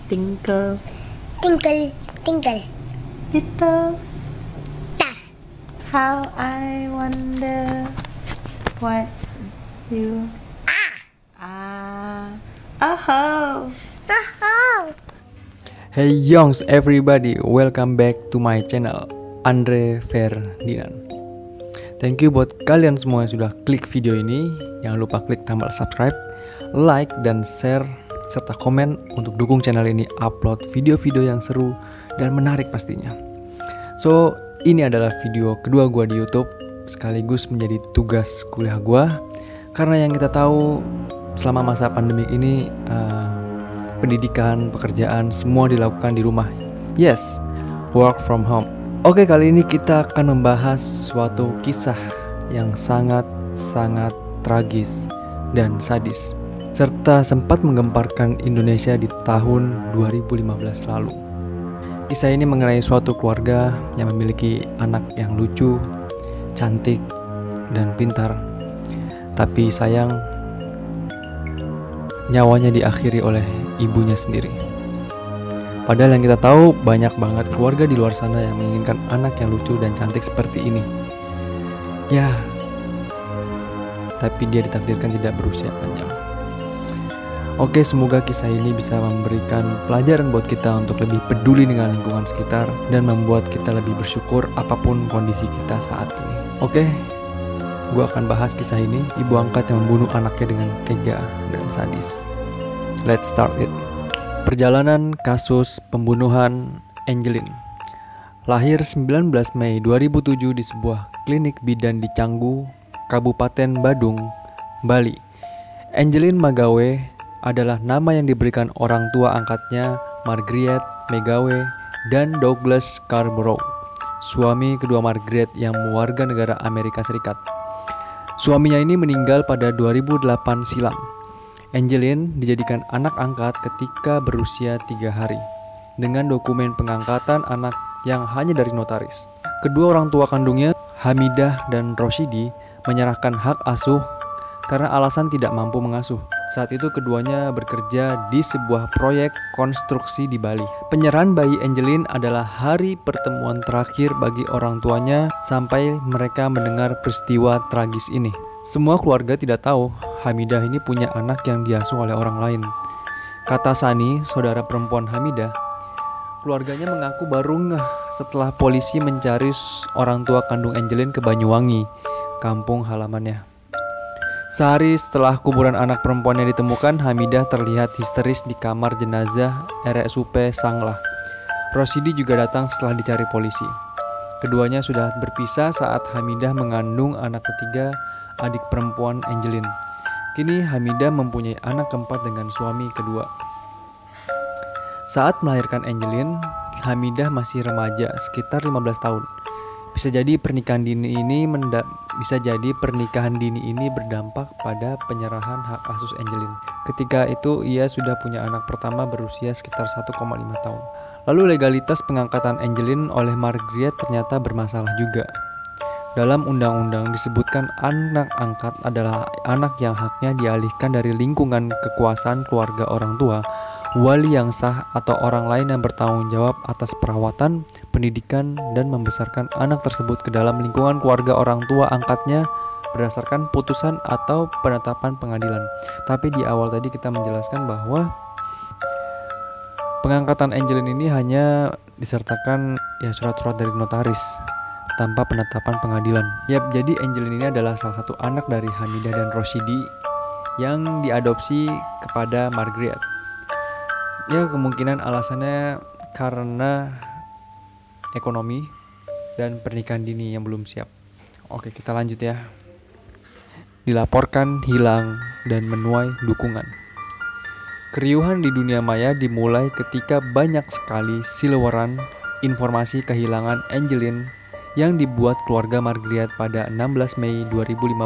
Tinkle, Tinkle, tinkle, little, star. how I wonder what you are. Oh, Oh, Hey yongs everybody, welcome back to my channel Andre Ferdinand. Thank you buat kalian semua yang sudah klik video ini. Jangan lupa klik tombol subscribe, like, dan share serta komen untuk dukung channel ini upload video-video yang seru dan menarik pastinya. So, ini adalah video kedua gua di YouTube sekaligus menjadi tugas kuliah gua. Karena yang kita tahu selama masa pandemi ini pendidikan, pekerjaan, semua dilakukan di rumah. Yes, work from home. Oke, kali ini kita akan membahas suatu kisah yang sangat tragis dan sadis, serta sempat menggemparkan Indonesia di tahun 2015 lalu. Kisah ini mengenai suatu keluarga yang memiliki anak yang lucu, cantik, dan pintar. Tapi sayang, nyawanya diakhiri oleh ibunya sendiri. Padahal yang kita tahu banyak banget keluarga di luar sana yang menginginkan anak yang lucu dan cantik seperti ini. Ya, tapi dia ditakdirkan tidak berusia panjang. Oke, semoga kisah ini bisa memberikan pelajaran buat kita untuk lebih peduli dengan lingkungan sekitar dan membuat kita lebih bersyukur apapun kondisi kita saat ini. Oke, gue akan bahas kisah ini, ibu angkat yang membunuh anaknya dengan tega dan sadis. Let's start it. Perjalanan kasus pembunuhan Angelin. Lahir 19 Mei 2007 di sebuah klinik bidan di Canggu, Kabupaten Badung, Bali. Angelin Magawe adalah nama yang diberikan orang tua angkatnya Margaret Magawe dan Douglas Scarborough, suami kedua Margaret yang warga negara Amerika Serikat. Suaminya ini meninggal pada 2008 silam. Angelin dijadikan anak angkat ketika berusia 3 hari dengan dokumen pengangkatan anak yang hanya dari notaris. Kedua orang tua kandungnya, Hamidah dan Roshidi, menyerahkan hak asuh karena alasan tidak mampu mengasuh. Saat itu keduanya bekerja di sebuah proyek konstruksi di Bali. Penyerahan bayi Angelin adalah hari pertemuan terakhir bagi orang tuanya sampai mereka mendengar peristiwa tragis ini. Semua keluarga tidak tahu Hamidah ini punya anak yang diasuh oleh orang lain. Kata Sani, saudara perempuan Hamidah, keluarganya mengaku baru ngeh setelah polisi mencari orang tua kandung Angelin ke Banyuwangi, kampung halamannya. Sehari setelah kuburan anak perempuannya ditemukan, Hamidah terlihat histeris di kamar jenazah RSUP Sanglah. Rosidi juga datang setelah dicari polisi. Keduanya sudah berpisah saat Hamidah mengandung anak ketiga, adik perempuan Angelin. Kini Hamidah mempunyai anak keempat dengan suami kedua. Saat melahirkan Angelin, Hamidah masih remaja, sekitar 15 tahun. Bisa jadi pernikahan dini ini berdampak pada penyerahan hak asuh Angelin. Ketika itu ia sudah punya anak pertama berusia sekitar 1,5 tahun. Lalu legalitas pengangkatan Angelin oleh Margaret ternyata bermasalah juga. Dalam undang-undang disebutkan anak angkat adalah anak yang haknya dialihkan dari lingkungan kekuasaan keluarga orang tua, wali yang sah atau orang lain yang bertanggung jawab atas perawatan, pendidikan, dan membesarkan anak tersebut ke dalam lingkungan keluarga orang tua angkatnya berdasarkan putusan atau penetapan pengadilan. Tapi di awal tadi kita menjelaskan bahwa pengangkatan Angelin ini hanya disertakan surat-surat dari notaris tanpa penetapan pengadilan. Yap, jadi Angelin ini adalah salah satu anak dari Hamidah dan Roshidi yang diadopsi kepada Margaret. Ya, kemungkinan alasannya karena ekonomi dan pernikahan dini yang belum siap. Oke, kita lanjut ya. Dilaporkan hilang dan menuai dukungan. Keriuhan di dunia maya dimulai ketika banyak sekali siluaran informasi kehilangan Angelin yang dibuat keluarga Margaret pada 16 Mei 2015.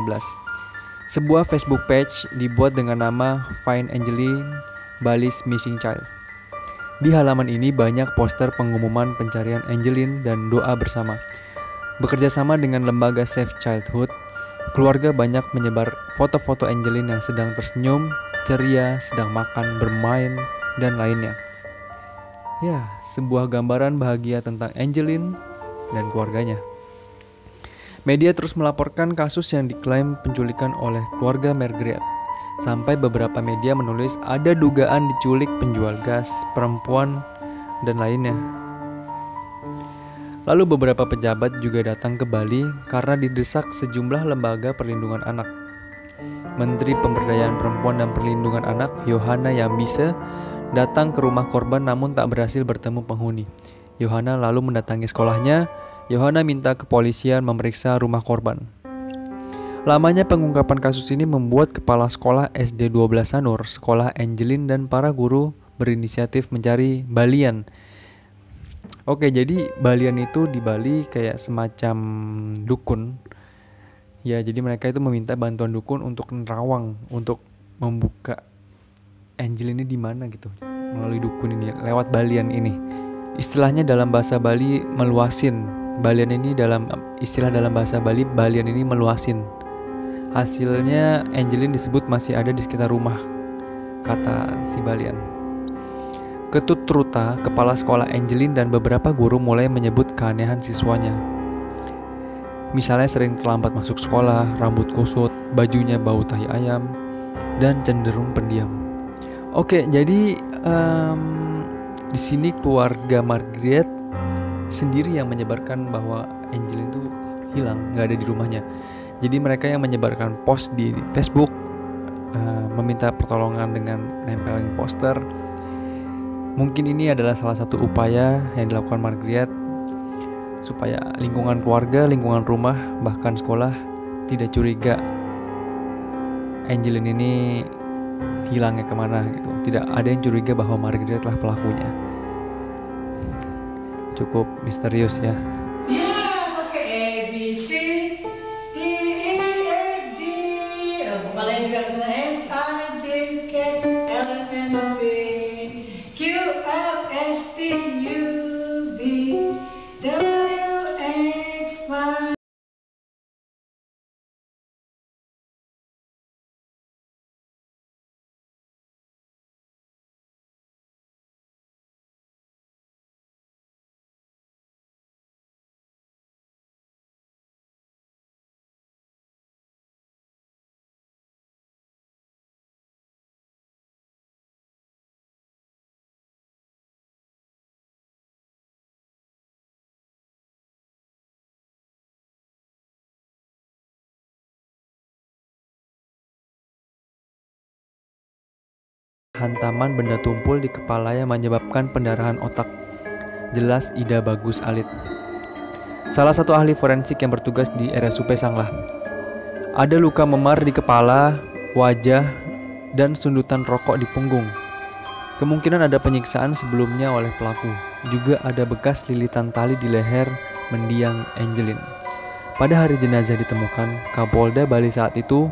Sebuah Facebook page dibuat dengan nama Find Angelin Bali's Missing Child. Di halaman ini banyak poster pengumuman pencarian Angelin dan doa bersama. Bekerja sama dengan lembaga Save Childhood, keluarga banyak menyebar foto-foto Angelin yang sedang tersenyum, ceria, sedang makan, bermain, dan lainnya. Ya, sebuah gambaran bahagia tentang Angeline dan keluarganya. Media terus melaporkan kasus yang diklaim penculikan oleh keluarga Margaret. Sampai beberapa media menulis ada dugaan diculik penjual gas, perempuan, dan lainnya. Lalu beberapa pejabat juga datang ke Bali karena didesak sejumlah lembaga perlindungan anak. Menteri Pemberdayaan Perempuan dan Perlindungan Anak, Yohana Yambise, datang ke rumah korban namun tak berhasil bertemu penghuni. Yohana lalu mendatangi sekolahnya. Yohana minta kepolisian memeriksa rumah korban. Lamanya pengungkapan kasus ini membuat kepala sekolah SD 12 Sanur, sekolah Angeline dan para guru berinisiatif mencari balian. Oke, jadi balian itu di Bali kayak semacam dukun. Ya, jadi mereka itu meminta bantuan dukun untuk nerawang, untuk membuka Angeline ini di mana gitu, melalui dukun ini, lewat balian ini. Istilahnya dalam bahasa Bali meluasin. Balian ini dalam istilah dalam bahasa Bali, balian ini meluasin. Hasilnya Angeline disebut masih ada di sekitar rumah, kata si balian. Ketut Truta, kepala sekolah Angeline dan beberapa guru mulai menyebut keanehan siswanya. Misalnya sering terlambat masuk sekolah, rambut kusut, bajunya bau tahi ayam, dan cenderung pendiam. Oke, jadi di sini keluarga Margaret sendiri yang menyebarkan bahwa Angeline itu hilang, nggak ada di rumahnya. Jadi mereka yang menyebarkan post di Facebook, meminta pertolongan dengan nempelin poster. Mungkin ini adalah salah satu upaya yang dilakukan Margaret supaya lingkungan keluarga, lingkungan rumah, bahkan sekolah tidak curiga Angeline ini hilangnya kemana gitu. Tidak ada yang curiga bahwa Margaret lah pelakunya. Cukup misterius ya. Hantaman benda tumpul di kepala yang menyebabkan pendarahan otak. Jelas Ida Bagus Alit, salah satu ahli forensik yang bertugas di RSUP Sanglah. Ada luka memar di kepala, wajah, dan sundutan rokok di punggung. Kemungkinan ada penyiksaan sebelumnya oleh pelaku. Juga ada bekas lilitan tali di leher mendiang Angeline. Pada hari jenazah ditemukan, Kapolda Bali saat itu,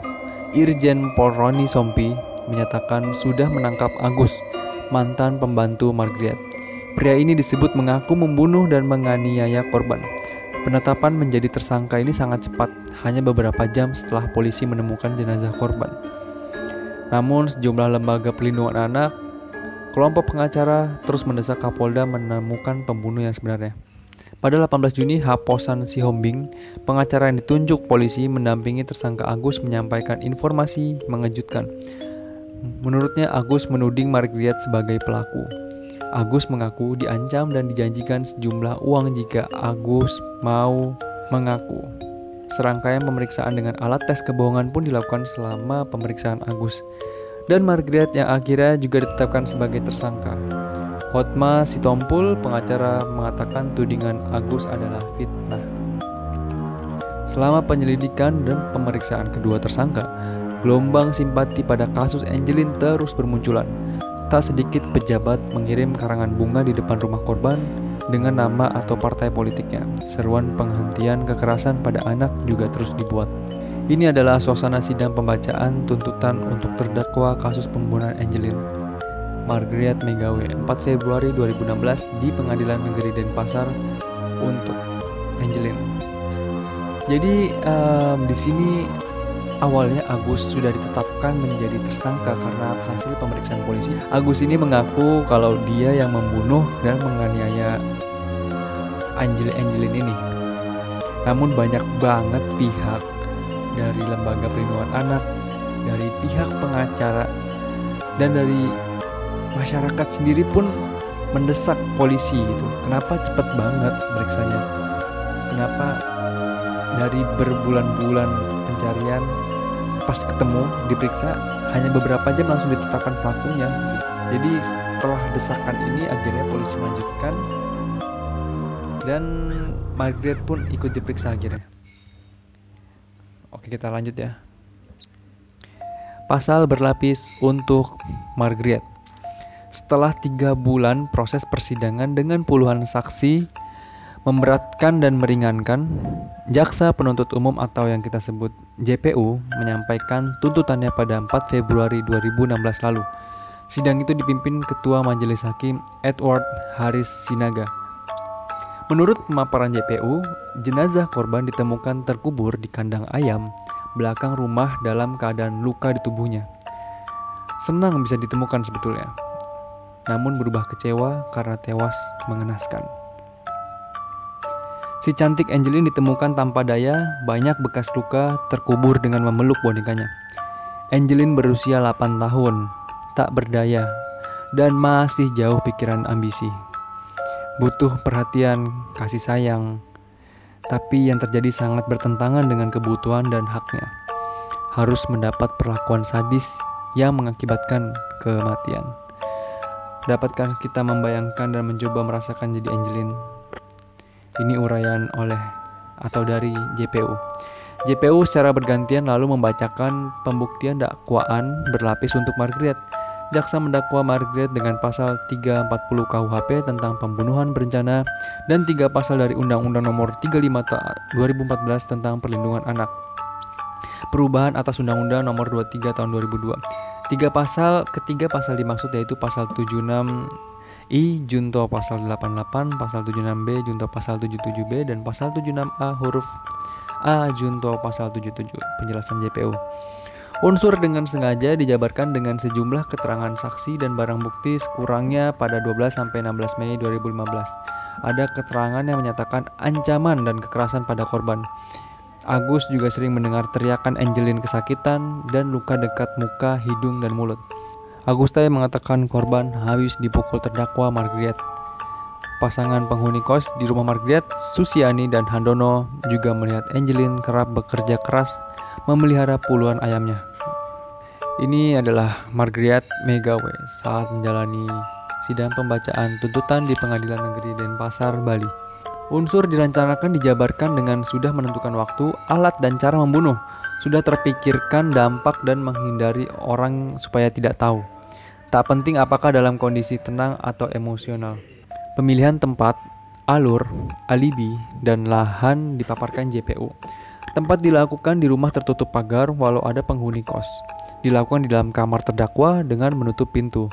Irjen Pol Roni Sompi, menyatakan sudah menangkap Agus, mantan pembantu Margaret. Pria ini disebut mengaku membunuh dan menganiaya korban. Penetapan menjadi tersangka ini sangat cepat, hanya beberapa jam setelah polisi menemukan jenazah korban. Namun sejumlah lembaga perlindungan anak, kelompok pengacara terus mendesak Kapolda menemukan pembunuh yang sebenarnya. Pada 18 Juni, Haposan Sihombing, pengacara yang ditunjuk polisi mendampingi tersangka Agus, menyampaikan informasi mengejutkan. Menurutnya, Agus menuding Margaret sebagai pelaku. Agus mengaku diancam dan dijanjikan sejumlah uang jika Agus mau mengaku. Serangkaian pemeriksaan dengan alat tes kebohongan pun dilakukan selama pemeriksaan Agus. Dan Margaret yang akhirnya juga ditetapkan sebagai tersangka. Hotma Sitompul, pengacara, mengatakan tudingan Agus adalah fitnah. Selama penyelidikan dan pemeriksaan kedua tersangka, gelombang simpati pada kasus Angeline terus bermunculan. Tak sedikit pejabat mengirim karangan bunga di depan rumah korban dengan nama atau partai politiknya. Seruan penghentian kekerasan pada anak juga terus dibuat. Ini adalah suasana sidang pembacaan tuntutan untuk terdakwa kasus pembunuhan Angeline, Margaret Megawe, 4 Februari 2016 di Pengadilan Negeri Denpasar untuk Angeline. Jadi di sini awalnya Agus sudah ditetapkan menjadi tersangka karena hasil pemeriksaan polisi, Agus ini mengaku kalau dia yang membunuh dan menganiaya Angelin ini. Namun banyak banget pihak dari lembaga perlindungan anak, dari pihak pengacara, dan dari masyarakat sendiri pun mendesak polisi gitu. Kenapa cepet banget periksanya? Kenapa dari berbulan-bulan pencarian pas ketemu diperiksa hanya beberapa jam langsung ditetapkan pelakunya gitu. Jadi setelah desakan ini akhirnya polisi melanjutkan dan Margaret pun ikut diperiksa akhirnya. Oke, kita lanjut ya. Pasal berlapis untuk Margaret. Setelah 3 bulan proses persidangan dengan puluhan saksi, memberatkan dan meringankan, Jaksa Penuntut Umum atau yang kita sebut JPU menyampaikan tuntutannya pada 4 Februari 2016 lalu. Sidang itu dipimpin Ketua Majelis Hakim Edward Haris Sinaga. Menurut pemaparan JPU, jenazah korban ditemukan terkubur di kandang ayam belakang rumah dalam keadaan luka di tubuhnya. Senang bisa ditemukan sebetulnya, namun berubah kecewa karena tewas mengenaskan. Si cantik Angelin ditemukan tanpa daya, banyak bekas luka, terkubur dengan memeluk bonekanya. Angelin berusia 8 tahun, tak berdaya, dan masih jauh pikiran ambisi. Butuh perhatian, kasih sayang, tapi yang terjadi sangat bertentangan dengan kebutuhan dan haknya. Harus mendapat perlakuan sadis yang mengakibatkan kematian. Dapatkah kita membayangkan dan mencoba merasakan jadi Angelin? Ini uraian dari JPU. JPU secara bergantian lalu membacakan pembuktian dakwaan berlapis untuk Margaret. Jaksa mendakwa Margaret dengan pasal 340 KUHP tentang pembunuhan berencana dan 3 pasal dari Undang-Undang Nomor 35 2014 tentang perlindungan anak. Perubahan atas Undang-Undang Nomor 23 tahun 2002. Ketiga pasal dimaksud yaitu pasal 76I junto pasal 88, pasal 76B junto pasal 77B, dan pasal 76A huruf A junto pasal 77. Penjelasan JPU. Unsur dengan sengaja dijabarkan dengan sejumlah keterangan saksi dan barang bukti sekurangnya pada 12 sampai 16 Mei 2015. Ada keterangan yang menyatakan ancaman dan kekerasan pada korban. Agus juga sering mendengar teriakan Angelin kesakitan dan luka dekat muka, hidung, dan mulut. Agustai mengatakan korban habis dipukul terdakwa Margaret. Pasangan penghuni kos di rumah Margaret, Susiani dan Handono, juga melihat Angelin kerap bekerja keras memelihara puluhan ayamnya. Ini adalah Margaret Megawe saat menjalani sidang pembacaan tuntutan di Pengadilan Negeri Denpasar, Bali. Unsur direncanakan dijabarkan dengan sudah menentukan waktu, alat, dan cara membunuh. Sudah terpikirkan dampak dan menghindari orang supaya tidak tahu. Tak penting apakah dalam kondisi tenang atau emosional. Pemilihan tempat, alur, alibi, dan lahan dipaparkan JPU. Tempat dilakukan di rumah tertutup pagar walau ada penghuni kos. Dilakukan di dalam kamar terdakwa dengan menutup pintu.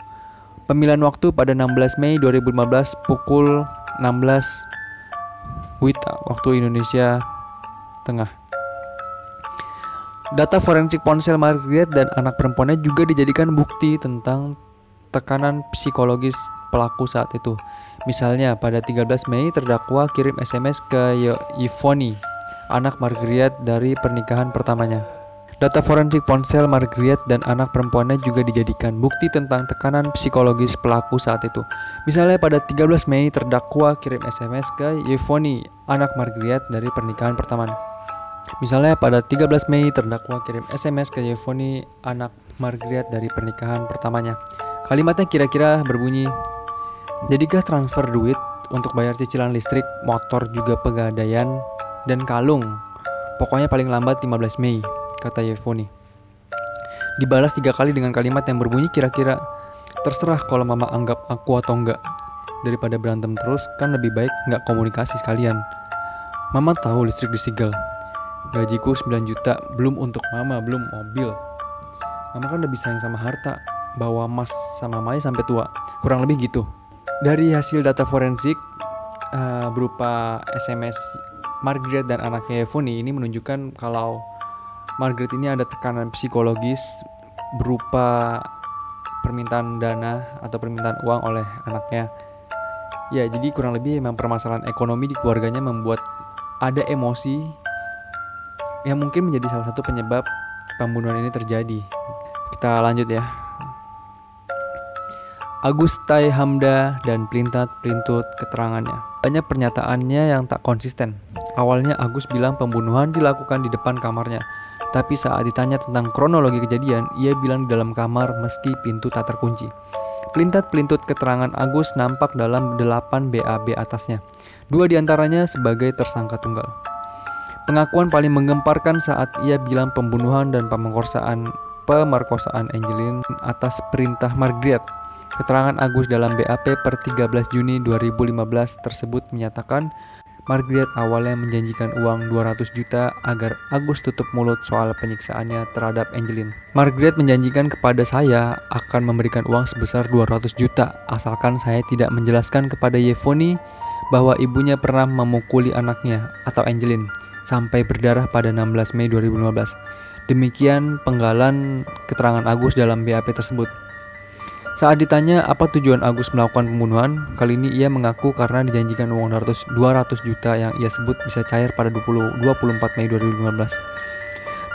Pemilihan waktu pada 16 Mei 2015 pukul 16 WITA waktu Indonesia Tengah. Data forensik ponsel Margaret dan anak perempuannya juga dijadikan bukti tentang tekanan psikologis pelaku saat itu. Misalnya pada 13 Mei terdakwa kirim SMS ke Yvonne, anak Margaret dari pernikahan pertamanya. Data forensik ponsel Margaret dan anak perempuannya juga dijadikan bukti tentang tekanan psikologis pelaku saat itu. Misalnya pada 13 Mei terdakwa kirim SMS ke Yvonne, anak Margaret dari pernikahan pertamanya. Misalnya pada 13 Mei terdakwa kirim SMS ke Yvonne, anak Margaret dari pernikahan pertamanya. Kalimatnya kira-kira berbunyi, jadikah transfer duit untuk bayar cicilan listrik, motor, juga pegadaian, dan kalung? Pokoknya paling lambat 15 Mei, kata Yvonne. Dibalas 3 kali dengan kalimat yang berbunyi kira-kira, terserah kalau mama anggap aku atau enggak. Daripada berantem terus, kan lebih baik enggak komunikasi sekalian. Mama tahu listrik disegel. Gajiku 9 juta, belum untuk mama, belum mobil. Mama kan lebih sayang sama harta, bawa mas sama Maya sampai tua. Kurang lebih gitu. Dari hasil data forensik berupa SMS Margaret dan anaknya Yvonne ini menunjukkan kalau Margaret ini ada tekanan psikologis berupa permintaan dana atau permintaan uang oleh anaknya. Ya, jadi kurang lebih memang permasalahan ekonomi di keluarganya membuat ada emosi yang mungkin menjadi salah satu penyebab pembunuhan ini terjadi. Kita lanjut ya. Agus Tai Hamda dan pelintat-pelintut keterangannya. Banyak pernyataannya yang tak konsisten. Awalnya Agus bilang pembunuhan dilakukan di depan kamarnya. Tapi saat ditanya tentang kronologi kejadian, ia bilang di dalam kamar meski pintu tak terkunci. Pelintat-pelintut keterangan Agus nampak dalam 8 BAB atasnya. 2 diantaranya sebagai tersangka tunggal. Pengakuan paling menggemparkan saat ia bilang pembunuhan dan pemerkosaan Angeline atas perintah Margaret. Keterangan Agus dalam BAP per 13 Juni 2015 tersebut menyatakan Margaret awalnya menjanjikan uang 200 juta agar Agus tutup mulut soal penyiksaannya terhadap Angeline. Margaret menjanjikan kepada saya akan memberikan uang sebesar 200 juta asalkan saya tidak menjelaskan kepada Yevonne bahwa ibunya pernah memukuli anaknya atau Angeline sampai berdarah pada 16 Mei 2015. Demikian penggalan keterangan Agus dalam BAP tersebut. Saat ditanya apa tujuan Agus melakukan pembunuhan, kali ini ia mengaku karena dijanjikan uang 200 juta yang ia sebut bisa cair pada 24 Mei 2015.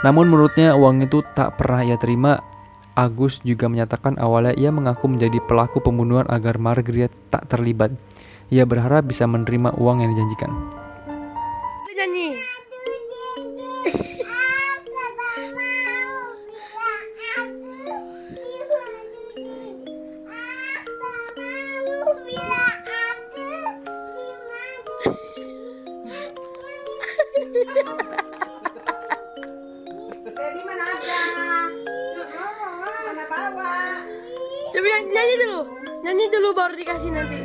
Namun menurutnya uang itu tak pernah ia terima. Agus juga menyatakan awalnya ia mengaku menjadi pelaku pembunuhan agar Margaret tak terlibat. Ia berharap bisa menerima uang yang dijanjikan. Nyanyi. Baby mana ada? Mana bawa? Coba nyanyi dulu baru dikasih nanti.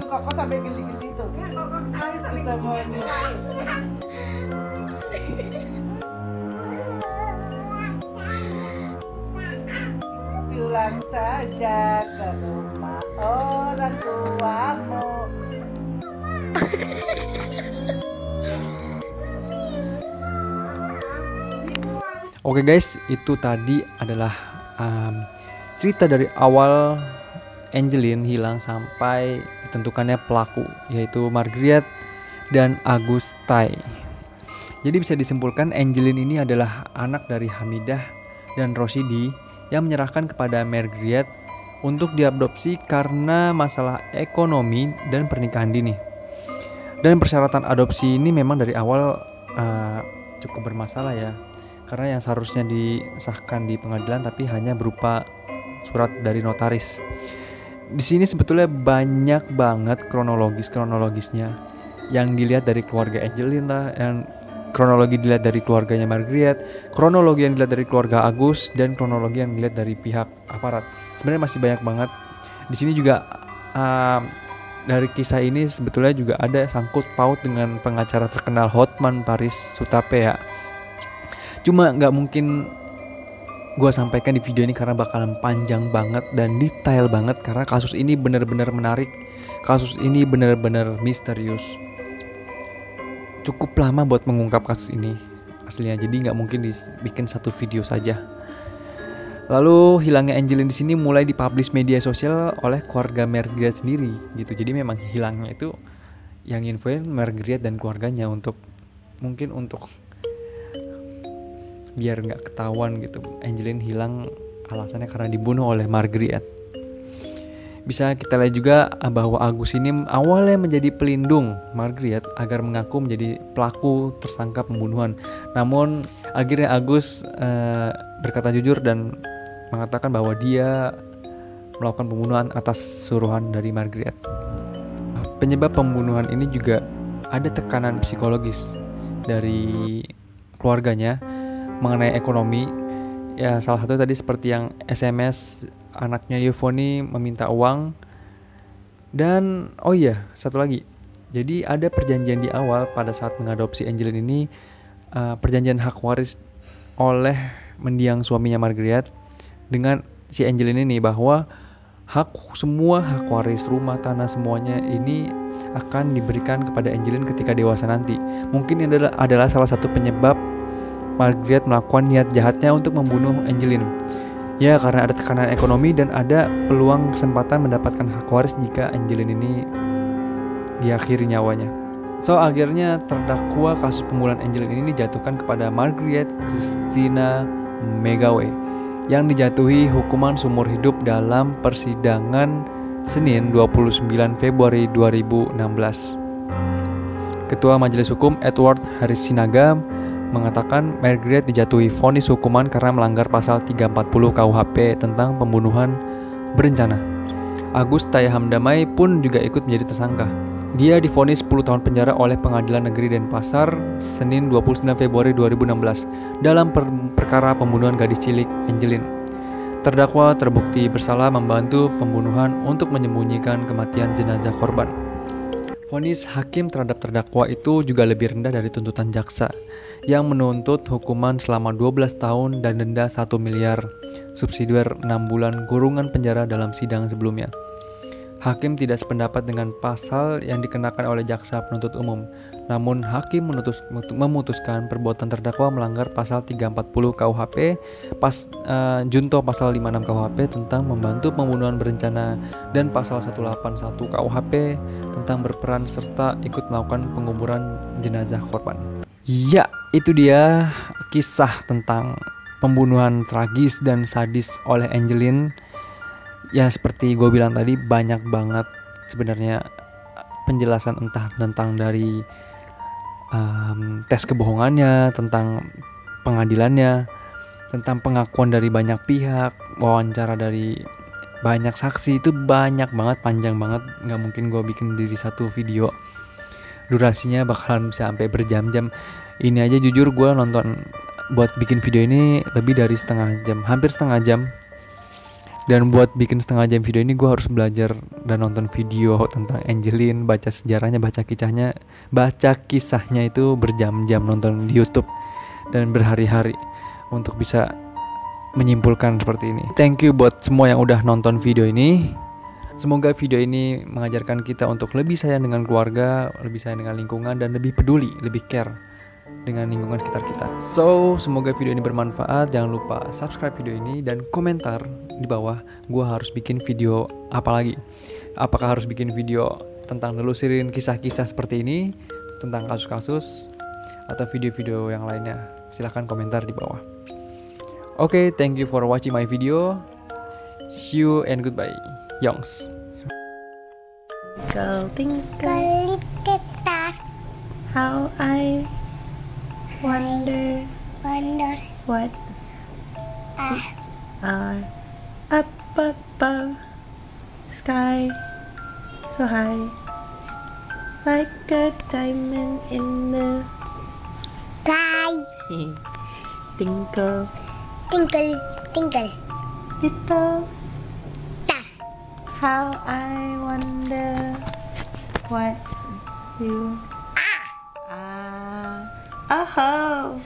Kok sampai geli-geli tuh? Ya kok sampai geli-geli. Pulang saja ke rumah orang tuamu. Oke guys, itu tadi adalah cerita dari awal Angeline hilang sampai ditentukannya pelaku, yaitu Margaret dan Agus Tai. Jadi bisa disimpulkan Angeline ini adalah anak dari Hamidah dan Rosidi yang menyerahkan kepada Margaret untuk diadopsi karena masalah ekonomi dan pernikahan dini. Dan persyaratan adopsi ini memang dari awal cukup bermasalah ya, karena yang seharusnya disahkan di pengadilan tapi hanya berupa surat dari notaris. Di sini sebetulnya banyak banget kronologisnya yang dilihat dari keluarga Angeline lah, yang kronologi dilihat dari keluarganya Margaret, kronologi yang dilihat dari keluarga Agus, dan kronologi yang dilihat dari pihak aparat. Sebenarnya masih banyak banget. Di sini juga dari kisah ini sebetulnya juga ada sangkut paut dengan pengacara terkenal Hotman Paris Sutape ya. Cuma nggak mungkin gue sampaikan di video ini karena bakalan panjang banget dan detail banget, karena kasus ini benar-benar menarik, kasus ini benar-benar misterius. Cukup lama buat mengungkap kasus ini aslinya, jadi nggak mungkin dibikin satu video saja. Lalu hilangnya Angeline di sini mulai dipublish media sosial oleh keluarga Margaret sendiri gitu. Jadi memang hilangnya itu yang infoin Margaret dan keluarganya untuk mungkin untuk biar nggak ketahuan gitu Angeline hilang alasannya karena dibunuh oleh Margaret. Bisa kita lihat juga bahwa Agus ini awalnya menjadi pelindung Margaret agar mengaku menjadi pelaku tersangka pembunuhan. Namun akhirnya Agus berkata jujur dan mengatakan bahwa dia melakukan pembunuhan atas suruhan dari Margaret. Penyebab pembunuhan ini juga ada tekanan psikologis dari keluarganya mengenai ekonomi. Ya salah satu tadi seperti yang SMS anaknya Yevonne meminta uang. Dan oh iya, satu lagi. Jadi ada perjanjian di awal pada saat mengadopsi Angeline ini, perjanjian hak waris oleh mendiang suaminya Margaret dengan si Angeline ini, bahwa semua hak waris rumah tanah semuanya ini akan diberikan kepada Angeline ketika dewasa nanti. Mungkin ini adalah salah satu penyebab Margaret melakukan niat jahatnya untuk membunuh Angeline. Ya, karena ada tekanan ekonomi dan ada peluang kesempatan mendapatkan hak waris jika Angeline ini diakhiri nyawanya. So, akhirnya terdakwa kasus pembunuhan Angeline ini dijatuhkan kepada Margaret Christina McGawey yang dijatuhi hukuman seumur hidup dalam persidangan Senin 29 Februari 2016. Ketua Majelis Hukum Edward Harris Sinaga mengatakan Margaret dijatuhi vonis hukuman karena melanggar pasal 340 KUHP tentang pembunuhan berencana. Agus Tayahamdamai pun juga ikut menjadi tersangka. Dia divonis 10 tahun penjara oleh Pengadilan Negeri Denpasar Senin 29 Februari 2016 dalam perkara pembunuhan gadis cilik Angeline. Terdakwa terbukti bersalah membantu pembunuhan untuk menyembunyikan kematian jenazah korban. Vonis hakim terhadap terdakwa itu juga lebih rendah dari tuntutan jaksa yang menuntut hukuman selama 12 tahun dan denda 1 miliar, subsidiar 6 bulan kurungan penjara dalam sidang sebelumnya. Hakim tidak sependapat dengan pasal yang dikenakan oleh jaksa penuntut umum. Namun hakim memutuskan perbuatan terdakwa melanggar pasal 340 KUHP, junto pasal 56 KUHP tentang membantu pembunuhan berencana dan pasal 181 KUHP tentang berperan serta ikut melakukan penguburan jenazah korban. Ya, itu dia kisah tentang pembunuhan tragis dan sadis oleh Angeline. Ya, seperti gue bilang tadi, banyak banget sebenarnya penjelasan entah tentang dari tes kebohongannya, tentang pengadilannya, tentang pengakuan dari banyak pihak, wawancara dari banyak saksi. Itu banyak banget, panjang banget, nggak mungkin gue bikin di satu video. Durasinya bakalan bisa sampai berjam-jam. Ini aja jujur gue nonton buat bikin video ini lebih dari setengah jam, hampir setengah jam. Dan buat bikin setengah jam video ini gue harus belajar dan nonton video tentang Angeline, baca sejarahnya, baca kisahnya itu berjam-jam, nonton di YouTube dan berhari-hari untuk bisa menyimpulkan seperti ini. Thank you buat semua yang udah nonton video ini. Semoga video ini mengajarkan kita untuk lebih sayang dengan keluarga, lebih sayang dengan lingkungan, dan lebih peduli, lebih care dengan lingkungan sekitar kita. So, semoga video ini bermanfaat. Jangan lupa subscribe video ini dan komentar di bawah gue harus bikin video apa lagi. Apakah harus bikin video tentang nelusurin kisah-kisah seperti ini, tentang kasus-kasus, atau video-video yang lainnya. Silahkan komentar di bawah. Oke, thank you for watching my video. See you and goodbye. Yongs. Go twinkle, Little star, how I wonder what are up above, sky so high, like a diamond in the sky, twinkle twinkle, twinkle, little star, how I wonder what you are. Oh, oh,